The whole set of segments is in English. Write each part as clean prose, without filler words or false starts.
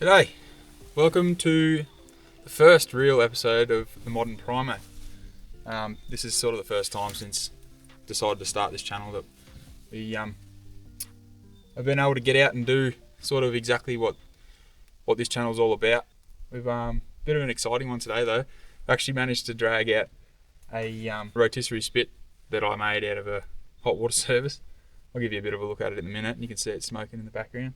G'day, welcome to the first real episode of The Modern Primate. This is sort of the first time since I decided to start this channel that we have been able to get out and do sort of exactly what this channel is all about. We've a bit of an exciting one today though. I actually managed to drag out a rotisserie spit that I made out of a hot water service. I'll give you a bit of a look at it in a minute and you can see it smoking in the background.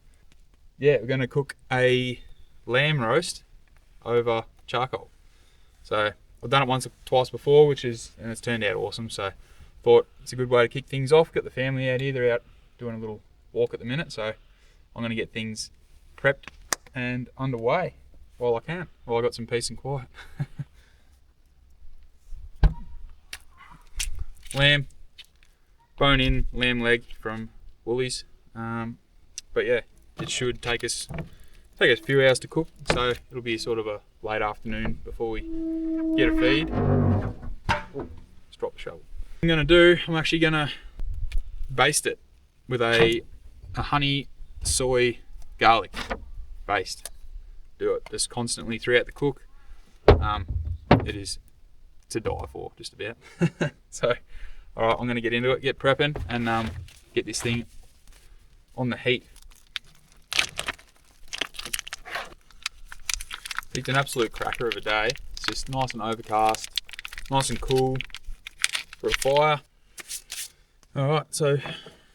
Yeah, we're going to cook a lamb roast over charcoal. So I've done it once or twice before, and it's turned out awesome. So thought it's a good way to kick things off. Got the family out here, they're out doing a little walk at the minute. So I'm going to get things prepped and underway while I got some peace and quiet. Lamb, bone in lamb leg from Woolies. But yeah, it should take us a few hours to cook, so it'll be sort of a late afternoon before we get a feed. Ooh, let's drop the shovel. I'm actually gonna baste it with a honey soy garlic baste. Do it just constantly throughout the cook. It is to die for, just about. So, all right, I'm gonna get into it, get prepping, and get this thing on the heat. It's an absolute cracker of a day. It's just nice and overcast, nice and cool for a fire. Alright, so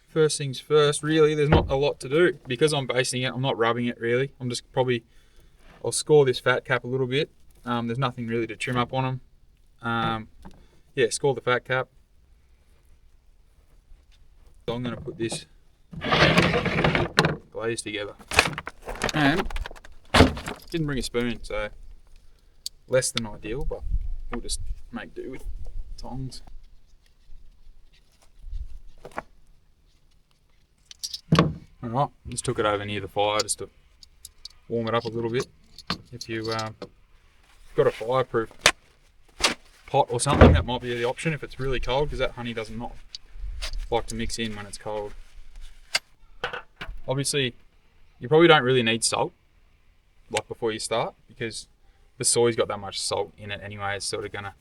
first things first, really there's not a lot to do. Because I'm basting it, I'm not rubbing it really. I'll score this fat cap a little bit. There's nothing really to trim up on them. Yeah, score the fat cap. So I'm going to put this glaze together. And didn't bring a spoon, so less than ideal, but we'll just make do with tongs. Alright, just took it over near the fire just to warm it up a little bit. If you've got a fireproof pot or something, that might be the option if it's really cold, because that honey does not like to mix in when it's cold. Obviously, you probably don't really need salt like before you start, because the soy's got that much salt in it anyway. It's sort of gonna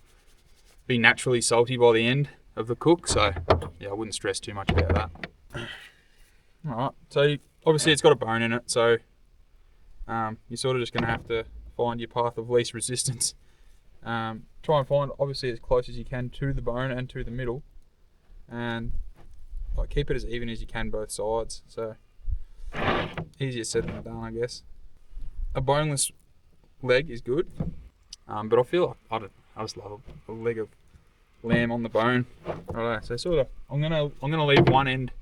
be naturally salty by the end of the cook, so yeah, I wouldn't stress too much about that. Alright, so obviously it's got a bone in it, so you're sort of just gonna have to find your path of least resistance. Try and find obviously as close as you can to the bone and to the middle, and like keep it as even as you can both sides. So easier said than done, I guess. A boneless leg is good, but I feel like I just love a leg of lamb on the bone. Right, so sort of I'm gonna leave one end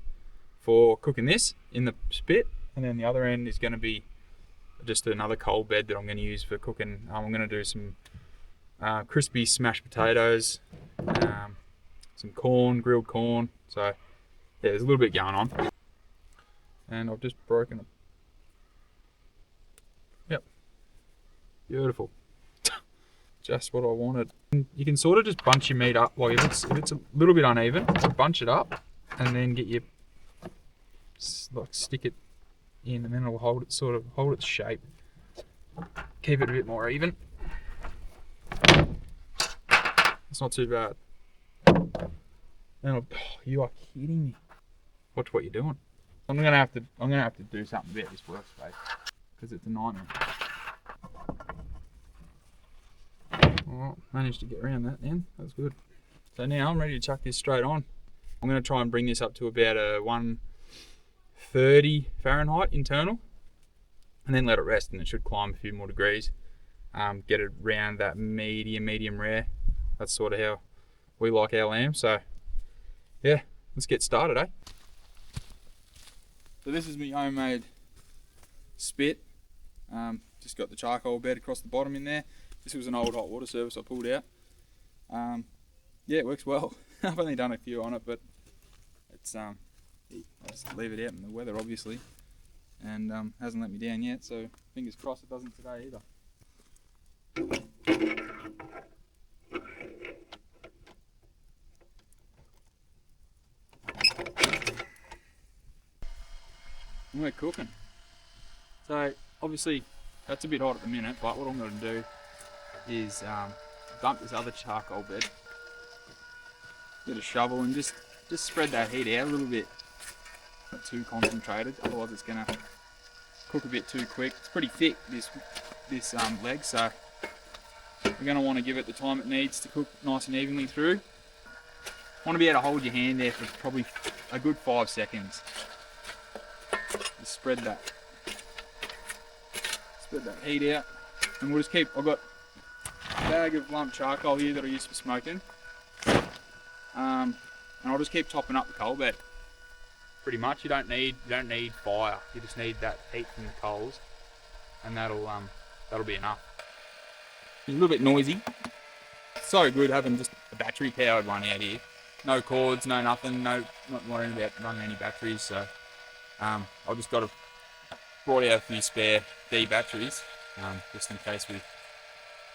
for cooking this in the spit, and then the other end is going to be just another coal bed that I'm going to use for cooking. I'm going to do some crispy smashed potatoes, some corn, grilled corn. So yeah, there's a little bit going on. And I've just broken it. Yep, beautiful. Just what I wanted. You can sort of just bunch your meat up. Like if it's a little bit uneven, bunch it up, and then get your stick it in, and then it'll hold its shape. Keep it a bit more even. It's not too bad. And you are kidding me. Watch what you're doing. I'm gonna have to do something about this workspace because it's a nightmare. Well, managed to get around that then. That was good. So now I'm ready to chuck this straight on. I'm going to try and bring this up to about a 130 Fahrenheit internal, and then let it rest, and it should climb a few more degrees. Get it around that medium rare. That's sort of how we like our lamb. So yeah, let's get started, eh? So this is my homemade spit. Just got the charcoal bed across the bottom in there. This was an old hot water service I pulled out. Yeah, it works well. I've only done a few on it, but it's I just leave it out in the weather, obviously, and hasn't let me down yet. So fingers crossed it doesn't today either. And we're cooking. So obviously that's a bit hot at the minute, but what I'm going to do is dump this other charcoal bed, get a shovel, and just spread that heat out a little bit. Not too concentrated, otherwise it's going to cook a bit too quick. It's pretty thick, this leg, so we're going to want to give it the time it needs to cook nice and evenly through. Want to be able to hold your hand there for probably a good 5 seconds. Just spread that heat out, and we'll just keep. I've got a bag of lump charcoal here that I use for smoking, and I'll just keep topping up the coal bed. Pretty much, you don't need fire. You just need that heat from the coals, and that'll be enough. It's a little bit noisy. It's so good having just a battery powered one out here. No cords, no nothing, not worrying about running any batteries. So I've just brought out a few spare D batteries, just in case we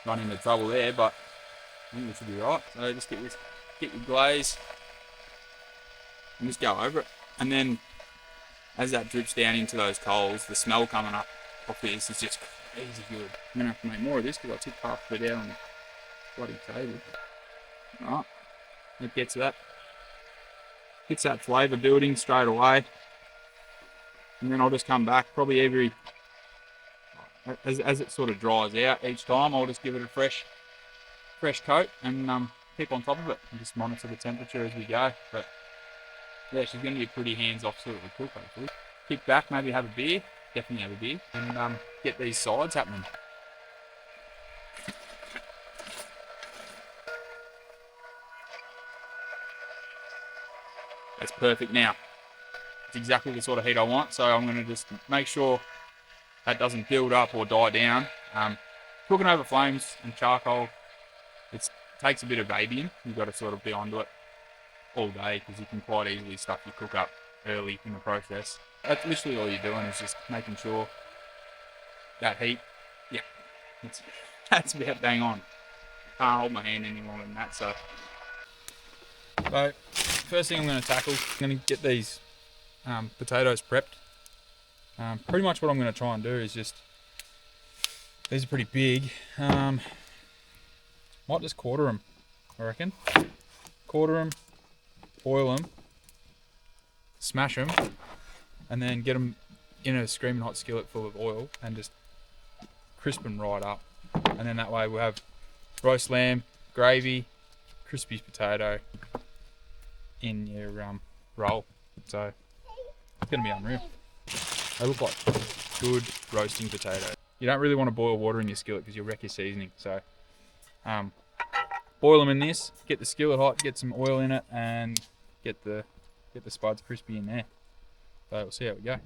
run into trouble there, but I think we should be right. So just get your glaze and just go over it. And then as that drips down into those coals, the smell coming up off this is just crazy good. I'm going to have to make more of this because I tipped half of it out on the bloody table. Alright, it gets that flavour building straight away. And then I'll just come back probably as it sort of dries out each time. I'll just give it a fresh coat and keep on top of it and just monitor the temperature as we go. But yeah, she's going to be a pretty hands-off sort of a cook, hopefully. Kick back, maybe have a beer, definitely have a beer, and get these sides happening. That's perfect now. It's exactly the sort of heat I want, so I'm going to just make sure that doesn't build up or die down. Cooking over flames and charcoal, it takes a bit of babying. You've got to sort of be onto it all day because you can quite easily stuff your cook up early in the process. That's literally all you're doing, is just making sure that heat, yeah, that's about bang on. Can't hold my hand any longer than that. So first thing I'm going to tackle, I'm going to get these potatoes prepped. Pretty much what I'm going to try and do is just, these are pretty big, might just quarter them, I reckon. Quarter them, boil them, smash them, and then get them in a screaming hot skillet full of oil and just crisp them right up. And then that way we'll have roast lamb, gravy, crispy potato in your roll. So it's going to be unreal. They look like good roasting potatoes. You don't really want to boil water in your skillet because you'll wreck your seasoning. So boil them in this, get the skillet hot, get some oil in it, and get the spuds crispy in there. So we'll see how we go.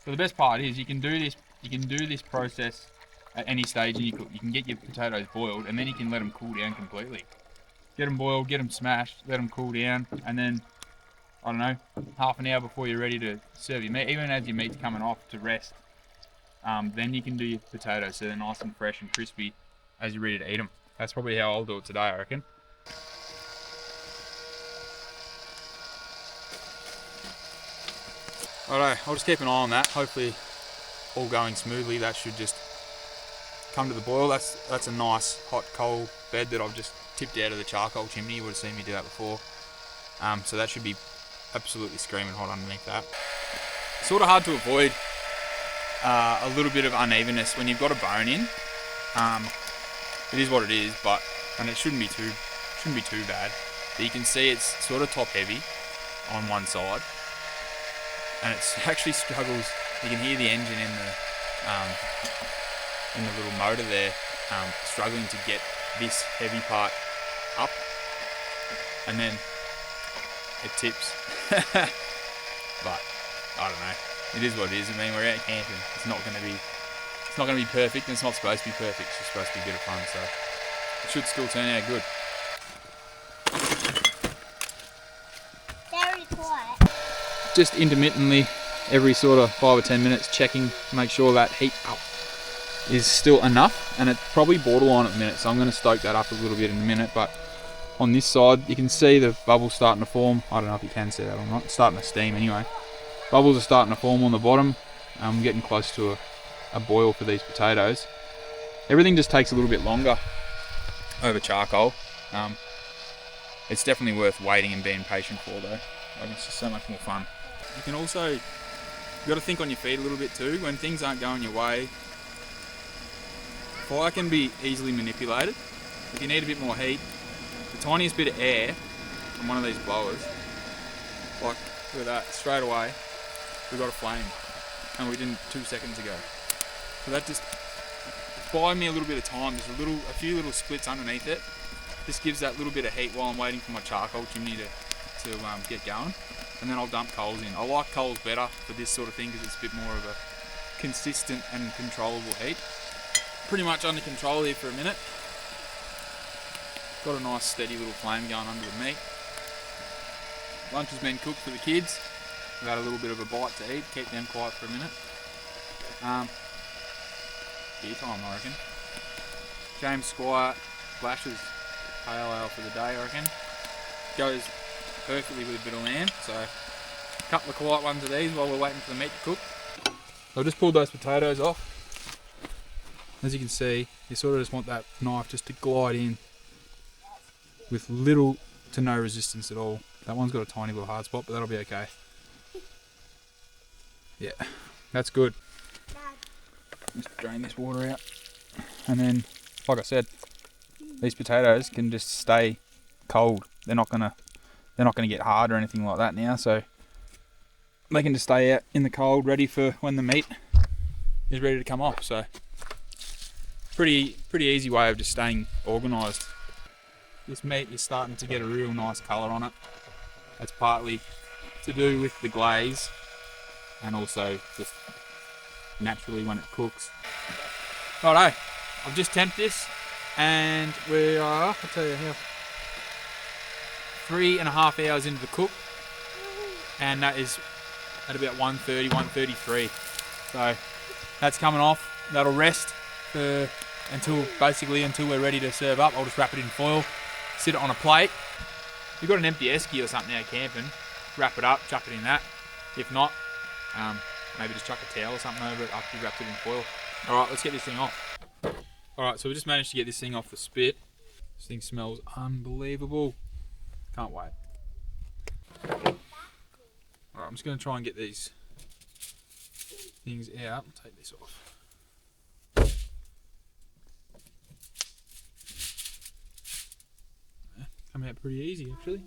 So the best part is you can do this process at any stage in your cook. You can get your potatoes boiled, and then you can let them cool down completely. Get them boiled, get them smashed, let them cool down, and then, I don't know, half an hour before you're ready to serve your meat, even as your meat's coming off to rest, then you can do your potatoes so they're nice and fresh and crispy as you're ready to eat them. That's probably how I'll do it today, I reckon. Alright, I'll just keep an eye on that. Hopefully all going smoothly. That should just come to the boil. That's a nice hot coal bed that I've just tipped out of the charcoal chimney. You would have seen me do that before. So that should be absolutely screaming hot underneath that. Sort of hard to avoid a little bit of unevenness when you've got a bone in. It is what it is, and it shouldn't be too bad. But you can see it's sort of top heavy on one side, and it actually struggles. You can hear the engine in the little motor there, struggling to get this heavy part up, and then it tips. But I don't know. It is what it is. I mean, we're out camping. It's not going to be perfect, and it's not supposed to be perfect. It's just supposed to be a bit of fun. So it should still turn out good. Very quiet. Just intermittently, every sort of 5 or 10 minutes, checking to make sure that heat up is still enough, and it's probably borderline at the minute, so I'm going to stoke that up a little bit in a minute. But on this side, you can see the bubbles starting to form. I don't know if you can see that or not. It's starting to steam anyway. Bubbles are starting to form on the bottom. I'm getting close to a boil for these potatoes. Everything just takes a little bit longer over charcoal. It's definitely worth waiting and being patient for though. Like, it's just so much more fun. You can also, you've got to think on your feet a little bit too. When things aren't going your way, fire can be easily manipulated. If you need a bit more heat, the tiniest bit of air from one of these blowers, like look at that, straight away we got a flame, and we didn't 2 seconds ago. So that just buys me a little bit of time. There's a few little splits underneath it. This gives that little bit of heat while I'm waiting for my charcoal chimney to get going, and then I'll dump coals in. I like coals better for this sort of thing because it's a bit more of a consistent and controllable heat. Pretty much under control here for a minute. Got a nice steady little flame going under the meat. Lunch has been cooked for the kids. We've had a little bit of a bite to eat, keep them quiet for a minute. Beer time, I reckon. James Squire Flash's pale ale for the day, I reckon. Goes perfectly with a bit of lamb, so a couple of quiet ones of these while we're waiting for the meat to cook. So I've just pulled those potatoes off. As you can see, you sort of just want that knife just to glide in with little to no resistance at all. That one's got a tiny little hard spot, but that'll be okay. Yeah, that's good. Just drain this water out, and then, like I said, these potatoes can just stay cold. They're not gonna get hard or anything like that now. So they can just stay out in the cold, ready for when the meat is ready to come off. So pretty easy way of just staying organised. This meat is starting to get a real nice colour on it. That's partly to do with the glaze, and also just naturally when it cooks. Righto, I've just temped this, and we are, I'll tell you how, 3.5 hours into the cook, and that is at about 1:30, 1:33. So that's coming off. That'll rest until we're ready to serve up. I'll just wrap it in foil, sit it on a plate. If you've got an empty esky or something out camping, wrap it up, chuck it in that. If not, maybe just chuck a towel or something over it after you wrapped it in foil. Alright, let's get this thing off. Alright, so we just managed to get this thing off the spit. This thing smells unbelievable. Can't wait. Alright, I'm just going to try and get these things out. Take this off. Come out pretty easy actually.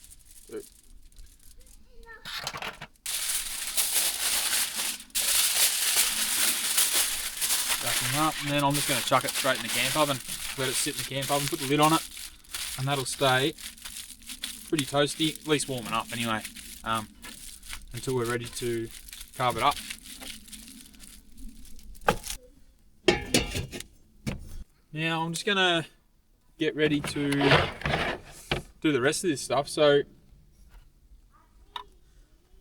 them up, and then I'm just going to chuck it straight in the camp oven. Let it sit in the camp oven, put the lid on it, and that'll stay pretty toasty, at least warming up anyway, until we're ready to carve it up. Now I'm just going to get ready to do the rest of this stuff. So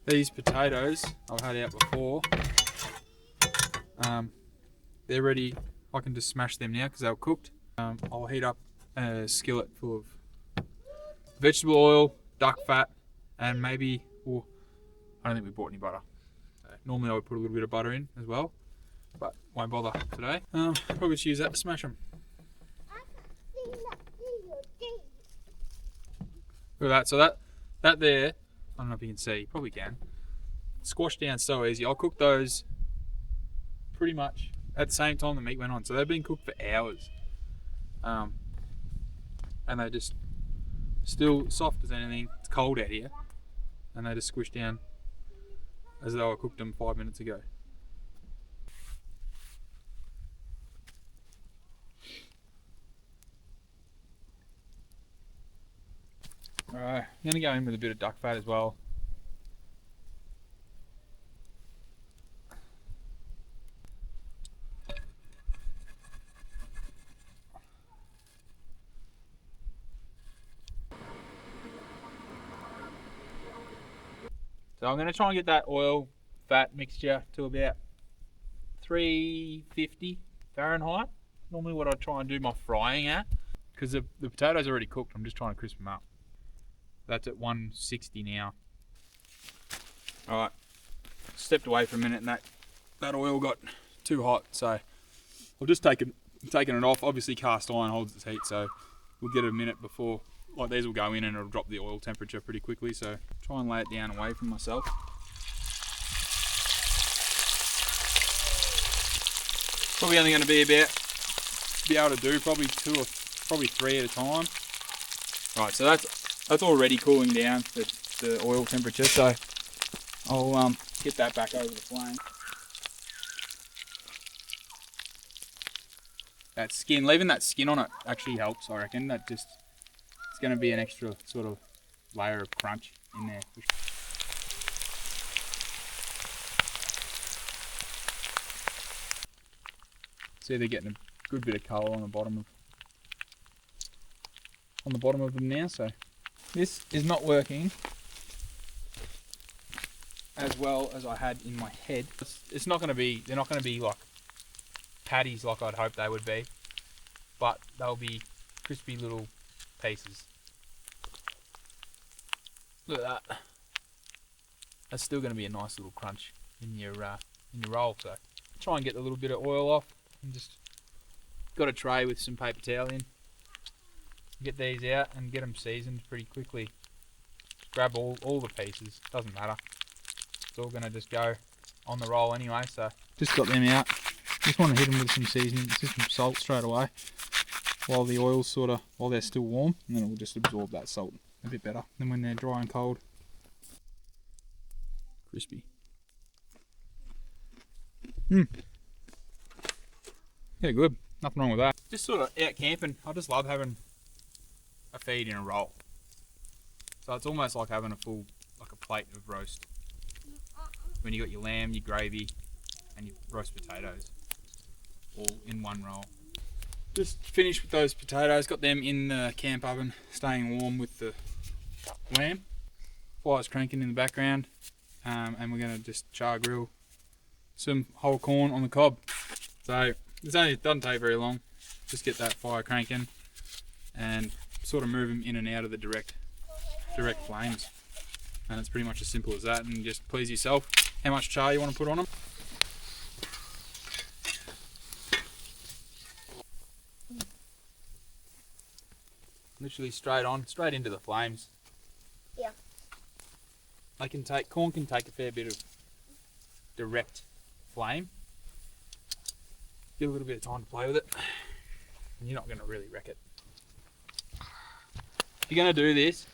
these potatoes I've had out before, they're ready. I can just smash them now because they were cooked. I'll heat up a skillet full of vegetable oil, duck fat, and maybe, I don't think we bought any butter. Normally I would put a little bit of butter in as well, but won't bother today. Probably just use that to smash them. Look at that. So that there, I don't know if you can see, you probably can. Squashed down so easy. I'll cook those pretty much at the same time the meat went on. So they've been cooked for hours. And they're just still soft as anything. It's cold out here. And they just squish down as though I cooked them 5 minutes ago. Alright, I'm going to go in with a bit of duck fat as well. So I'm going to try and get that oil fat mixture to about 350 Fahrenheit. Normally what I try and do my frying at, because the potatoes are already cooked, I'm just trying to crisp them up. That's at 160 now. Alright, stepped away for a minute and that oil got too hot, so I've just taken it off. Obviously cast iron holds its heat, so we'll get a minute before, like these will go in and it'll drop the oil temperature pretty quickly, so try and lay it down away from myself. Probably only going to be able to do probably 2 or probably 3 at a time. Right, so that's already cooling down the oil temperature, so I'll get that back over the flame. That skin, leaving that skin on it actually helps, I reckon. That just, it's going to be an extra sort of layer of crunch in there. See, they're getting a good bit of colour on the bottom of them now, so this is not working as well as I had in my head. It's not going to be, they're not going to be like patties like I'd hope they would be, but they'll be crispy little pieces. Look at that. That's still going to be a nice little crunch in your roll. So try and get a little bit of oil off, and just got a tray with some paper towel in. Get these out and get them seasoned pretty quickly. Just grab all the pieces, doesn't matter. It's all going to just go on the roll anyway, so just got them out. Just want to hit them with some seasoning, just some salt straight away while the oil's while they're still warm, and then it will just absorb that salt a bit better than when they're dry and cold. Crispy. Yeah, good. Nothing wrong with that. Just sort of out camping, I just love having a feed in a roll. So it's almost like having a full, like a plate of roast. When you got your lamb, your gravy, and your roast potatoes, all in one roll. Just finished with those potatoes, got them in the camp oven, staying warm with the lamb. Fire's cranking in the background, and we're going to just char grill some whole corn on the cob. So it doesn't take very long. Just get that fire cranking and sort of move them in and out of the direct flames. And it's pretty much as simple as that, and just please yourself how much char you want to put on them. Literally straight into the flames. Yeah. Corn can take a fair bit of direct flame. Get a little bit of time to play with it, and you're not going to really wreck it. If you're going to do this,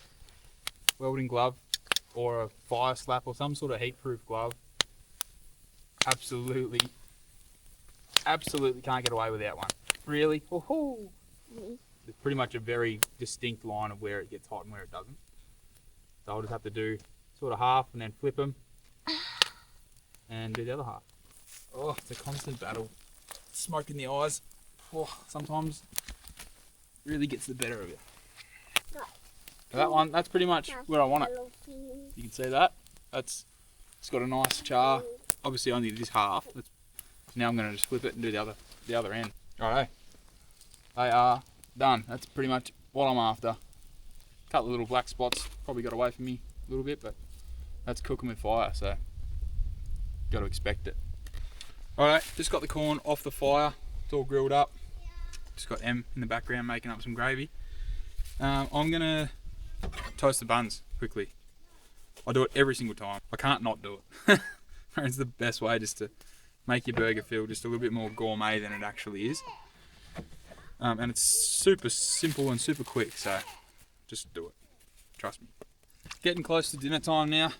welding glove or a fire slap or some sort of heat proof glove, absolutely absolutely can't get away with that one. Really? Woohoo! There's pretty much a very distinct line of where it gets hot and where it doesn't. So I'll just have to do sort of half and then flip them and do the other half. Oh, it's a constant battle. Smoke in the eyes. Oh, sometimes really gets the better of you. So that one, that's pretty much where I want it. You can see that. It's got a nice char. Obviously only this half. Now I'm going to just flip it and do the other end. Righto. They are done. That's pretty much what I'm after. A couple of little black spots probably got away from me a little bit, but that's cooking with fire, so got to expect it. Alright, just got the corn off the fire. It's all grilled up. Just got Em in the background making up some gravy. I'm going to toast the buns quickly. I do it every single time. I can't not do it. It's the best way just to make your burger feel just a little bit more gourmet than it actually is. And it's super simple and super quick, so just do it. Trust me. Getting close to dinner time now.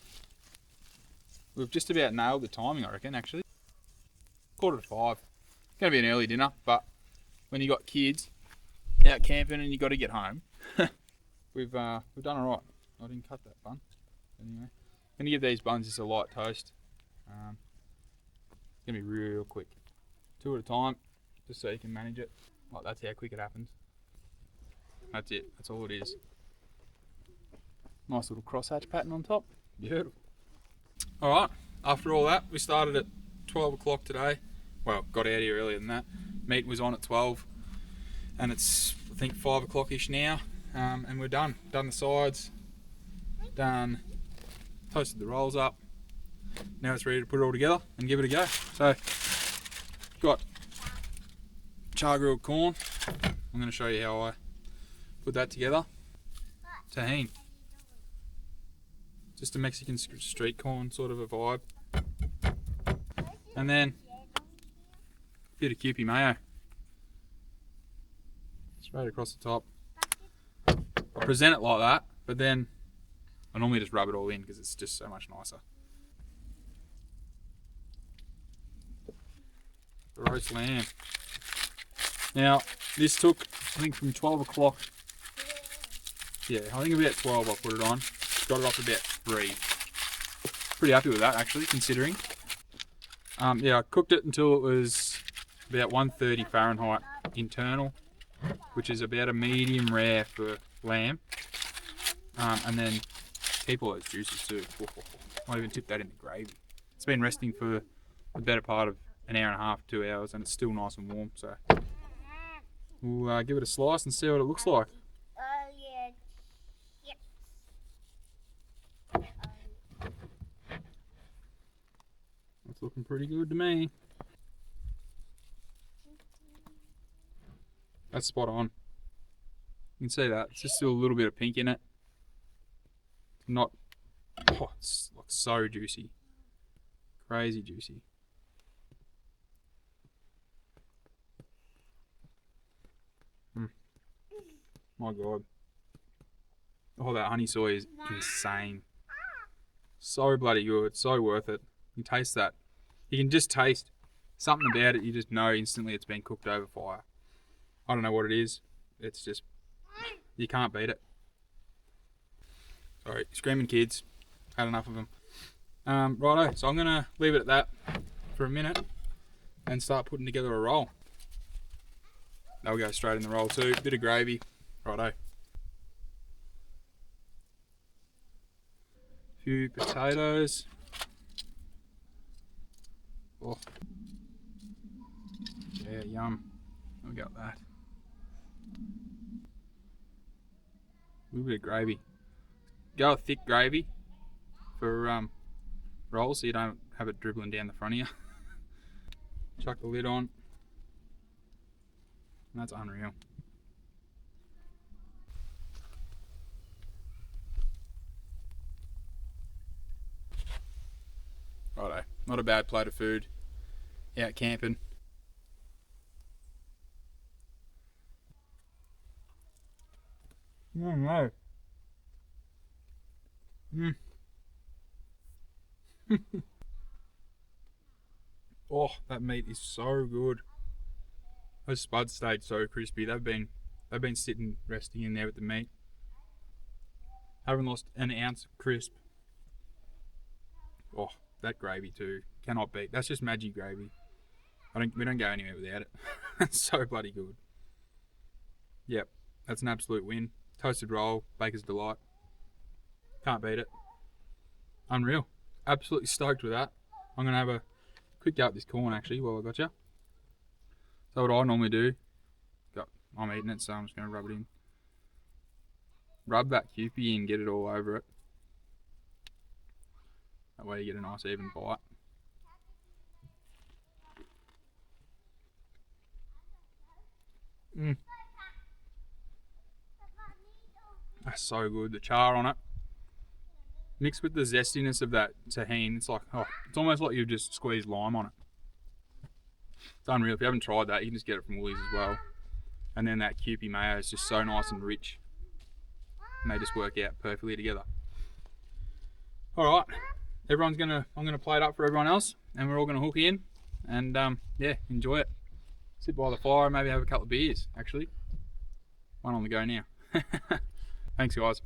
We've just about nailed the timing, I reckon, actually. 4:45. It's going to be an early dinner, but when you got kids out camping and you got to get home, we've done all right. I didn't cut that bun. Anyway, I'm going to give these buns just a light toast. It's going to be real quick. 2 at a time, just so you can manage it. Like, that's how quick it happens. That's it. That's all it is. Nice little crosshatch pattern on top. Beautiful. Alright, after all that, we started at 12 o'clock today. Well, got out here earlier than that. Meat was on at 12. And it's, I think, 5 o'clock-ish now. And we're done. Done the sides. Done. Toasted the rolls up. Now it's ready to put it all together and give it a go. So, got char grilled corn. I'm going to show you how I put that together. Tahini. Just a Mexican street corn sort of a vibe. And then a bit of Kewpie mayo. Straight across the top. I present it like that, but then I normally just rub it all in because it's just so much nicer. The roast lamb. Now, this took, I think, from 12 o'clock. Yeah, I think about 12 I put it on. Got it off about 3. Pretty happy with that, actually, considering. Yeah, I cooked it until it was about 130 Fahrenheit internal, which is about a medium rare for lamb. And then keep all those juices too. I'll even tip that in the gravy. It's been resting for the better part of an hour and a half, 2 hours, and it's still nice and warm. So we'll give it a slice and see what it looks like. It's looking pretty good to me. That's spot on. You can see that. It's just still a little bit of pink in it. Not, oh, it's like so juicy. Crazy juicy. My God. Oh, that honey soy is insane. So bloody good. So worth it. You taste that. You can just taste something about it. You just know instantly it's been cooked over fire. I don't know what it is. It's just, you can't beat it. Sorry, screaming kids. Had enough of them. Righto, so I'm going to leave it at that for a minute and start putting together a roll. That'll go straight in the roll too. Bit of gravy. Righto. Few potatoes. Oh. Yeah, yum. We got that. A little bit of gravy. Go with thick gravy for rolls so you don't have it dribbling down the front of you. Chuck the lid on. And that's unreal. Righto, not a bad plate of food. Out camping. Oh no. Oh, that meat is so good. Those spuds stayed so crispy. They've been sitting resting in there with the meat. Haven't lost an ounce of crisp. Oh, that gravy too. Cannot beat. That's just magic gravy. We don't go anywhere without it. It's so bloody good. Yep, that's an absolute win. Toasted roll, baker's delight. Can't beat it. Unreal. Absolutely stoked with that. I'm gonna have a quick go at this corn actually while I got you. So what I normally do, I'm eating it, so I'm just gonna rub it in. Rub that Kewpie in, get it all over it. That way you get a nice even bite. That's so good. The char on it, mixed with the zestiness of that tahini, it's like, oh, it's almost like you've just squeezed lime on it. It's unreal. If you haven't tried that, you can just get it from Woolies as well. And then that Kewpie mayo is just so nice and rich, and they just work out perfectly together. All right, I'm gonna play it up for everyone else, and we're all gonna hook in, and yeah, enjoy it. Sit by the fire, maybe have a couple of beers. Actually, one on the go now. Thanks, guys.